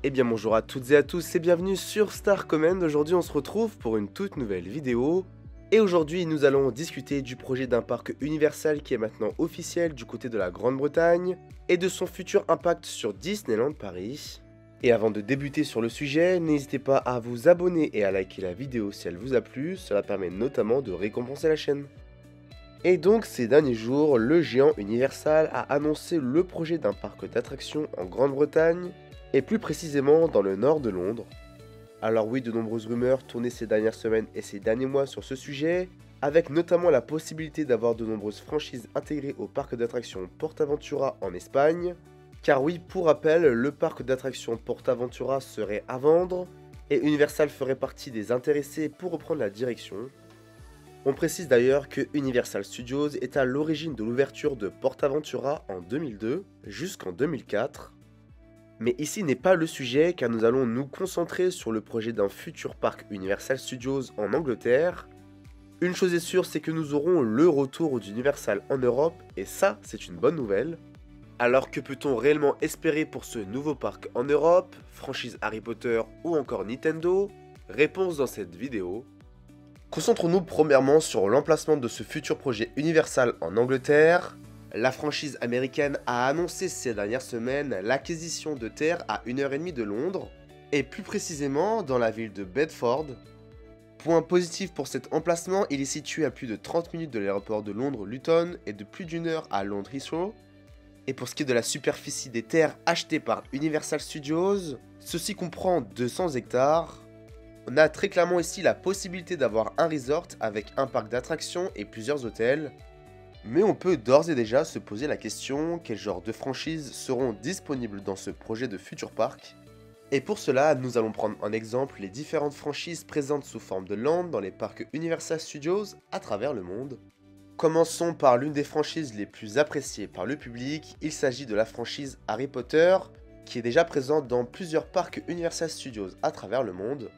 Eh bien bonjour à toutes et à tous et bienvenue sur Star Command. Aujourd'hui on se retrouve pour une toute nouvelle vidéo. Et aujourd'hui nous allons discuter du projet d'un parc Universal qui est maintenant officiel du côté de la Grande-Bretagne et de son futur impact sur Disneyland Paris. Et avant de débuter sur le sujet, n'hésitez pas à vous abonner et à liker la vidéo si elle vous a plu, cela permet notamment de récompenser la chaîne. Et donc ces derniers jours, le géant Universal a annoncé le projet d'un parc d'attractions en Grande-Bretagne, et plus précisément dans le nord de Londres. Alors oui, de nombreuses rumeurs tournaient ces dernières semaines et ces derniers mois sur ce sujet, avec notamment la possibilité d'avoir de nombreuses franchises intégrées au parc d'attractions PortAventura en Espagne, car oui, pour rappel, le parc d'attractions PortAventura serait à vendre, et Universal ferait partie des intéressés pour reprendre la direction. On précise d'ailleurs que Universal Studios est à l'origine de l'ouverture de PortAventura en 2002 jusqu'en 2004. Mais ici n'est pas le sujet car nous allons nous concentrer sur le projet d'un futur parc Universal Studios en Angleterre. Une chose est sûre, c'est que nous aurons le retour d'Universal en Europe et ça c'est une bonne nouvelle. Alors que peut-on réellement espérer pour ce nouveau parc en Europe, franchise Harry Potter ou encore Nintendo? Réponse dans cette vidéo. Concentrons-nous premièrement sur l'emplacement de ce futur projet Universal en Angleterre. La franchise américaine a annoncé ces dernières semaines l'acquisition de terres à 1h30 de Londres, et plus précisément dans la ville de Bedford. Point positif pour cet emplacement, il est situé à plus de 30 minutes de l'aéroport de Londres Luton et de plus d'une heure à Londres Heathrow. Et pour ce qui est de la superficie des terres achetées par Universal Studios, ceci comprend 200 hectares. On a très clairement ici la possibilité d'avoir un resort avec un parc d'attractions et plusieurs hôtels. Mais on peut d'ores et déjà se poser la question, quel genre de franchises seront disponibles dans ce projet de futur parc? Et pour cela, nous allons prendre en exemple les différentes franchises présentes sous forme de land dans les parcs Universal Studios à travers le monde. Commençons par l'une des franchises les plus appréciées par le public, il s'agit de la franchise Harry Potter, qui est déjà présente dans plusieurs parcs Universal Studios à travers le monde.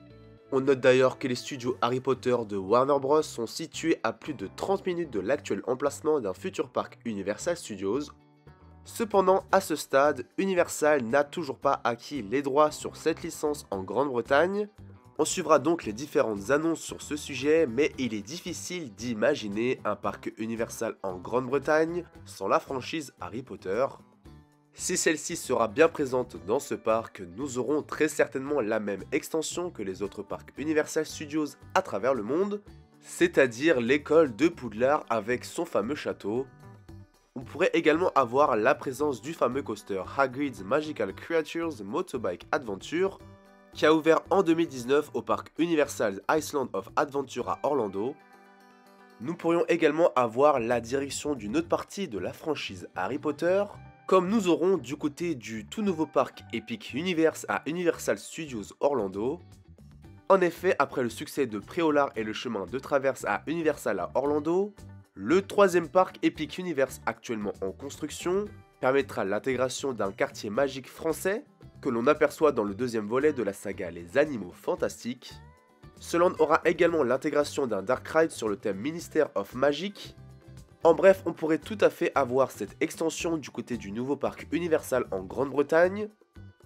On note d'ailleurs que les studios Harry Potter de Warner Bros sont situés à plus de 30 minutes de l'actuel emplacement d'un futur parc Universal Studios. Cependant, à ce stade, Universal n'a toujours pas acquis les droits sur cette licence en Grande-Bretagne. On suivra donc les différentes annonces sur ce sujet, mais il est difficile d'imaginer un parc Universal en Grande-Bretagne sans la franchise Harry Potter. Si celle-ci sera bien présente dans ce parc, nous aurons très certainement la même extension que les autres parcs Universal Studios à travers le monde, c'est-à-dire l'école de Poudlard avec son fameux château. On pourrait également avoir la présence du fameux coaster Hagrid's Magical Creatures Motorbike Adventure, qui a ouvert en 2019 au parc Universal Island of Adventure à Orlando. Nous pourrions également avoir la direction d'une autre partie de la franchise Harry Potter, comme nous aurons du côté du tout nouveau parc Epic Universe à Universal Studios Orlando. En effet, après le succès de Préolard et le chemin de traverse à Universal à Orlando, le troisième parc Epic Universe actuellement en construction permettra l'intégration d'un quartier magique français que l'on aperçoit dans le deuxième volet de la saga Les Animaux Fantastiques. Ce land aura également l'intégration d'un Dark Ride sur le thème Minister of Magic. En bref, on pourrait tout à fait avoir cette extension du côté du nouveau parc Universal en Grande-Bretagne,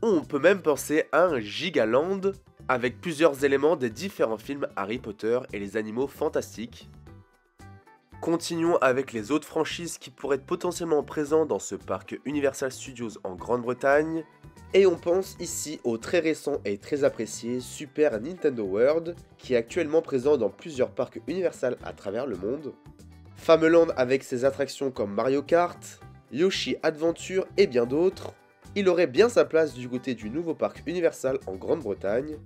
ou on peut même penser à un Gigaland, avec plusieurs éléments des différents films Harry Potter et les Animaux Fantastiques. Continuons avec les autres franchises qui pourraient être potentiellement présentes dans ce parc Universal Studios en Grande-Bretagne, et on pense ici au très récent et très apprécié Super Nintendo World, qui est actuellement présent dans plusieurs parcs Universal à travers le monde. Fameland avec ses attractions comme Mario Kart, Yoshi Adventure et bien d'autres, il aurait bien sa place du côté du nouveau parc Universal en Grande-Bretagne.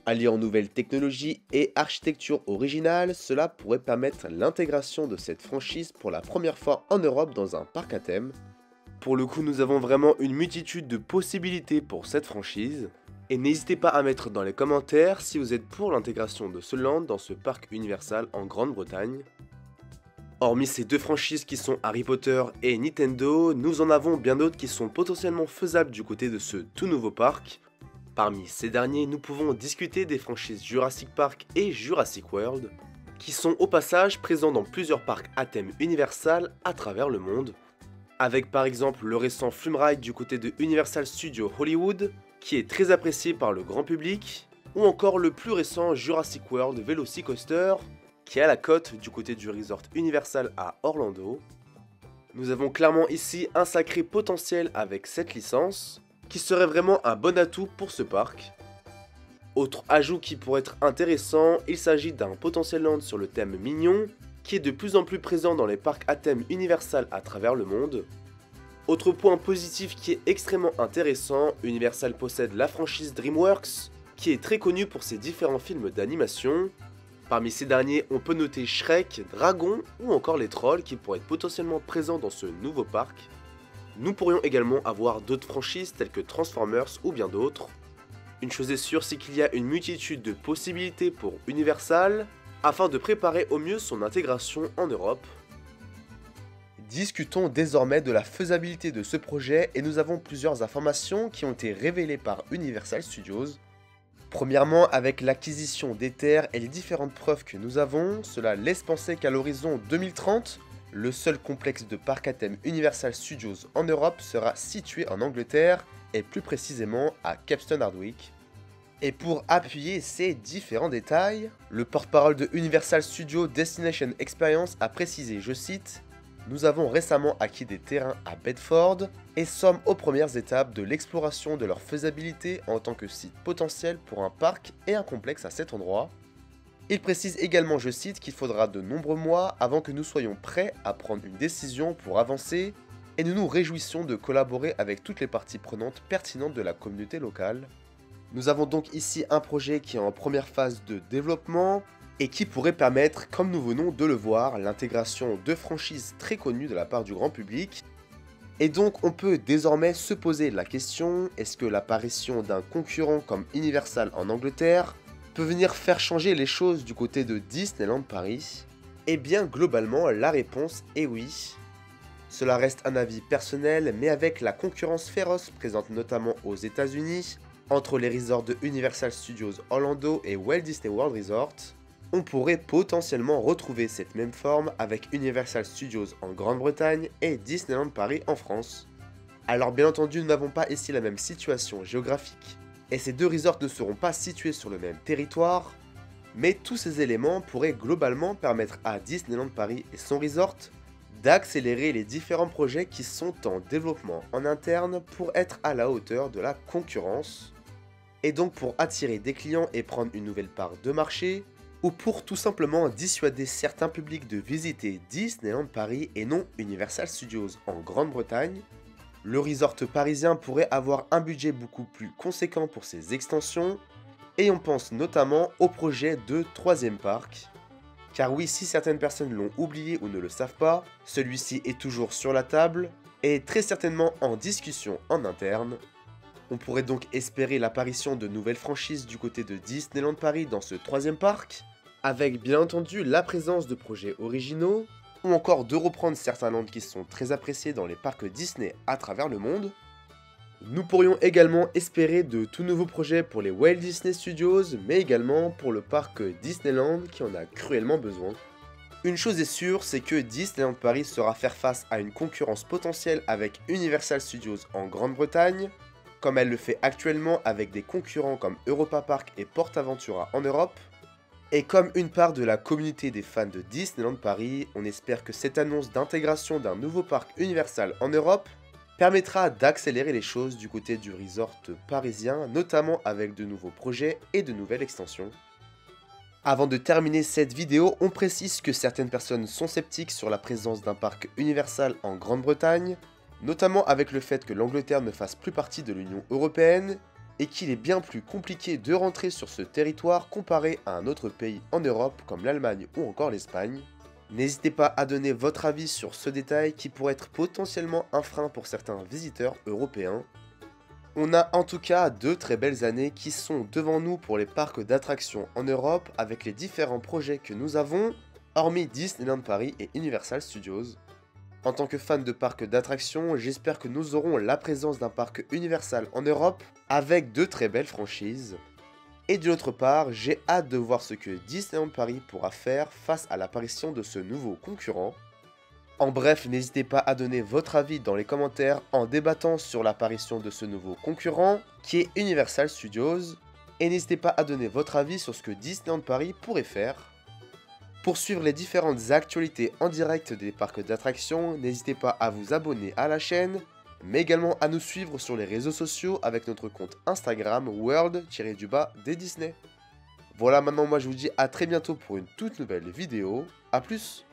Alliant nouvelles technologies et architecture originale, cela pourrait permettre l'intégration de cette franchise pour la première fois en Europe dans un parc à thème. Pour le coup, nous avons vraiment une multitude de possibilités pour cette franchise. Et n'hésitez pas à mettre dans les commentaires si vous êtes pour l'intégration de ce land dans ce parc Universal en Grande-Bretagne. Hormis ces deux franchises qui sont Harry Potter et Nintendo, nous en avons bien d'autres qui sont potentiellement faisables du côté de ce tout nouveau parc. Parmi ces derniers, nous pouvons discuter des franchises Jurassic Park et Jurassic World, qui sont au passage présents dans plusieurs parcs à thème Universal à travers le monde. Avec par exemple le récent Flume Ride du côté de Universal Studios Hollywood, qui est très apprécié par le grand public, ou encore le plus récent Jurassic World Velocicoaster, qui est à la côte du côté du resort Universal à Orlando. Nous avons clairement ici un sacré potentiel avec cette licence, qui serait vraiment un bon atout pour ce parc. Autre ajout qui pourrait être intéressant, il s'agit d'un potentiel land sur le thème mignon, qui est de plus en plus présent dans les parcs à thème Universal à travers le monde. Autre point positif qui est extrêmement intéressant, Universal possède la franchise DreamWorks, qui est très connue pour ses différents films d'animation. Parmi ces derniers, on peut noter Shrek, Dragon ou encore les Trolls qui pourraient être potentiellement présents dans ce nouveau parc. Nous pourrions également avoir d'autres franchises telles que Transformers ou bien d'autres. Une chose est sûre, c'est qu'il y a une multitude de possibilités pour Universal afin de préparer au mieux son intégration en Europe. Discutons désormais de la faisabilité de ce projet et nous avons plusieurs informations qui ont été révélées par Universal Studios. Premièrement, avec l'acquisition des terres et les différentes preuves que nous avons, cela laisse penser qu'à l'horizon 2030, le seul complexe de parcs à thème Universal Studios en Europe sera situé en Angleterre et plus précisément à Capston Hardwick. Et pour appuyer ces différents détails, le porte-parole de Universal Studios Destination Experience a précisé, je cite, « Nous avons récemment acquis des terrains à Bedford et sommes aux premières étapes de l'exploration de leur faisabilité en tant que site potentiel pour un parc et un complexe à cet endroit. » Il précise également, je cite, qu'il faudra de nombreux mois avant que nous soyons prêts à prendre une décision pour avancer et nous nous réjouissons de collaborer avec toutes les parties prenantes pertinentes de la communauté locale. Nous avons donc ici un projet qui est en première phase de développement et qui pourrait permettre, comme nous venons de le voir, l'intégration de franchises très connues de la part du grand public. Et donc on peut désormais se poser la question, est-ce que l'apparition d'un concurrent comme Universal en Angleterre peut venir faire changer les choses du côté de Disneyland Paris? Eh bien globalement la réponse est oui. Cela reste un avis personnel, mais avec la concurrence féroce présente notamment aux États-Unis, entre les resorts de Universal Studios Orlando et Walt Disney World Resort, on pourrait potentiellement retrouver cette même forme avec Universal Studios en Grande-Bretagne et Disneyland Paris en France. Alors bien entendu, nous n'avons pas ici la même situation géographique, et ces deux resorts ne seront pas situés sur le même territoire, mais tous ces éléments pourraient globalement permettre à Disneyland Paris et son resort d'accélérer les différents projets qui sont en développement en interne pour être à la hauteur de la concurrence, et donc pour attirer des clients et prendre une nouvelle part de marché, ou pour tout simplement dissuader certains publics de visiter Disneyland Paris et non Universal Studios en Grande-Bretagne. Le resort parisien pourrait avoir un budget beaucoup plus conséquent pour ses extensions, et on pense notamment au projet de troisième parc. Car oui, si certaines personnes l'ont oublié ou ne le savent pas, celui-ci est toujours sur la table et très certainement en discussion en interne. On pourrait donc espérer l'apparition de nouvelles franchises du côté de Disneyland Paris dans ce troisième parc, avec bien entendu la présence de projets originaux, ou encore de reprendre certains lands qui sont très appréciés dans les parcs Disney à travers le monde. Nous pourrions également espérer de tout nouveaux projets pour les Walt Disney Studios, mais également pour le parc Disneyland qui en a cruellement besoin. Une chose est sûre, c'est que Disneyland Paris saura faire face à une concurrence potentielle avec Universal Studios en Grande-Bretagne, comme elle le fait actuellement avec des concurrents comme Europa Park et PortAventura en Europe. Et comme une part de la communauté des fans de Disneyland Paris, on espère que cette annonce d'intégration d'un nouveau parc Universal en Europe permettra d'accélérer les choses du côté du resort parisien, notamment avec de nouveaux projets et de nouvelles extensions. Avant de terminer cette vidéo, on précise que certaines personnes sont sceptiques sur la présence d'un parc Universal en Grande-Bretagne, notamment avec le fait que l'Angleterre ne fasse plus partie de l'Union Européenne, et qu'il est bien plus compliqué de rentrer sur ce territoire comparé à un autre pays en Europe comme l'Allemagne ou encore l'Espagne. N'hésitez pas à donner votre avis sur ce détail qui pourrait être potentiellement un frein pour certains visiteurs européens. On a en tout cas deux très belles années qui sont devant nous pour les parcs d'attractions en Europe avec les différents projets que nous avons, hormis Disneyland Paris et Universal Studios. En tant que fan de parcs d'attractions, j'espère que nous aurons la présence d'un parc Universal en Europe avec de très belles franchises. Et d'une autre part, j'ai hâte de voir ce que Disneyland Paris pourra faire face à l'apparition de ce nouveau concurrent. En bref, n'hésitez pas à donner votre avis dans les commentaires en débattant sur l'apparition de ce nouveau concurrent qui est Universal Studios. Et n'hésitez pas à donner votre avis sur ce que Disneyland Paris pourrait faire. Pour suivre les différentes actualités en direct des parcs d'attractions, n'hésitez pas à vous abonner à la chaîne, mais également à nous suivre sur les réseaux sociaux avec notre compte Instagram world-des Disney. Voilà, maintenant moi je vous dis à très bientôt pour une toute nouvelle vidéo. A plus!